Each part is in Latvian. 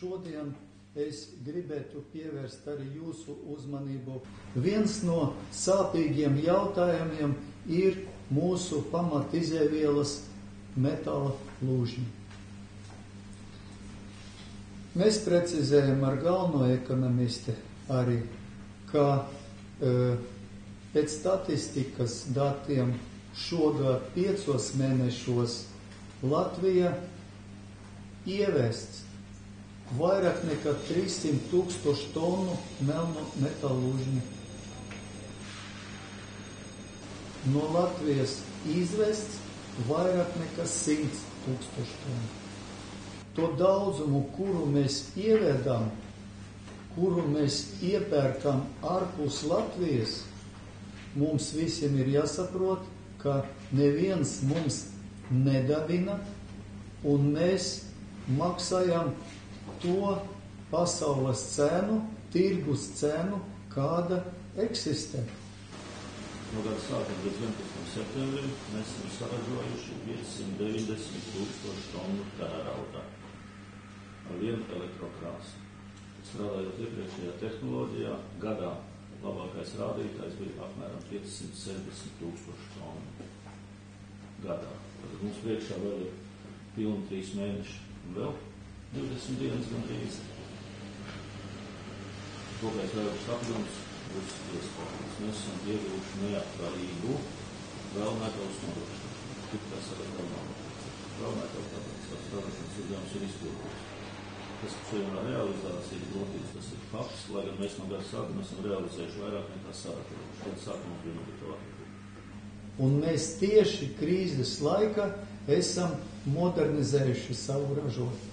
šodien es gribētu pievērst arī jūsu uzmanību. Viens no sāpīgiem jautājumiem ir mūsu pamatizēvielas metāla lūžņi. Mēs precizējam ar galveno ekonomisti arī, ka pēc statistikas datiem šogad 5 mēnešos Latvija ievests vairāk nekā 300,000 tonu melnu metāla lūžņu. No Latvijas izvests vairāk nekā 100,000 tonu. To daudzumu, kuru mēs ievedam, kuru mēs iepērkam ārpus Latvijas, mums visiem ir jāsaprot, ka neviens mums nedabina, un mēs maksājam to pasaules cenu, tirgus cenu, kāda eksistē. No gada sākuma līdz 11. septembrim mēs esam saražojuši 590,000 tonu tērauda ar vienu elektrokrāsu. Strādājot iepriekšējā tehnoloģijā, gadā labākais rādītājs bija apmēram 570,000 tonu gadā. Tad mums priekšā vēl ir pilni 3 mēneši un vēl 20 dienas gandrīz. Kopējais vēlības apjoms būs iespējams. Mēs esam ieguvuši neatkarību vēl metāls nodrošināšanu. Tik tas arī vēl metāls ražošanas uzdevums ir izpildīts. Tas, kas šodien realizācijas grūtības, tas ir fakts, lai gan mēs no gada sākuma esam realizējuši vairāk nekā sākuma. Šodien sākuma bija nogatavāta. Un mēs tieši krīzes laikā esam modernizējuši savu ražošanu.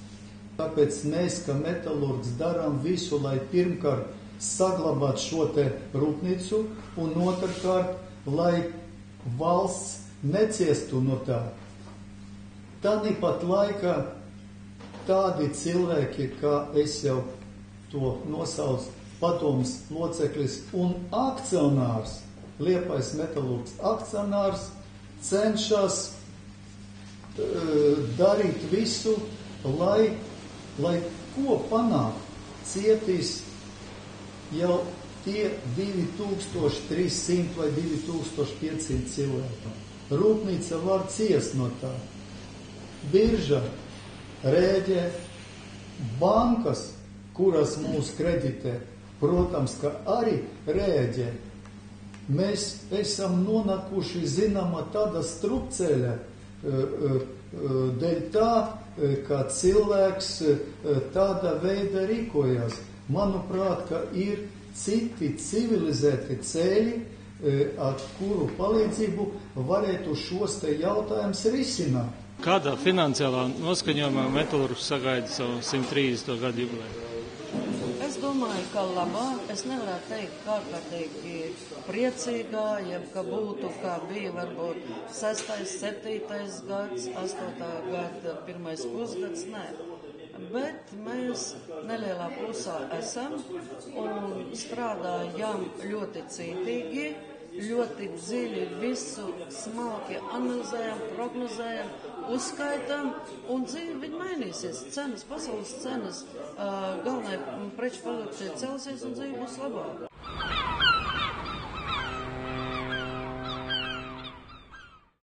Tāpēc mēs, kā metalurgs, darām visu, lai pirmkārt saglabātu šo te rūpnīcu un otrkārt, lai valsts neciestu no tā. Tāpat laikā tādi cilvēki, kā es jau to nosaucu, padomes loceklis un akcionārs, Liepājas metalurgs akcionārs, cenšas darīt visu, lai ko panākt. Cietīs jau tie 2300 vai 2500 cilvēki. Rūpnīca var ciest no tā. Birža rēģē, bankas, kuras mūs kreditē, protams, ka arī rēģē. Mēs esam nonākuši zināmā tāda strupceļa dēļ tā, ka cilvēks tāda veida rīkojās. Manuprāt, ka ir citi civilizēti ceļi, ar kuru palīdzību varētu šos te jautājumus risināt. Kādā finansiālā noskaņojumā metalurgs sagaida savu 130. gadu jubileju? Es domāju, ka labā. Es nevarētu teikt kārtīgi priecīgā, jeb ka būtu, kā bija varbūt 6., 7. gads, 8. gada 1. pusgads, nē. Bet mēs nelielā plusā esam un strādājam ļoti cītīgi, ļoti dziļi visu smalki analizējam, prognozējam, uzskaitam, un dzīve viņa mainīsies. Cenas, pasaules cenas, galvenai preču produkcija celsies un dzīve būs labāka.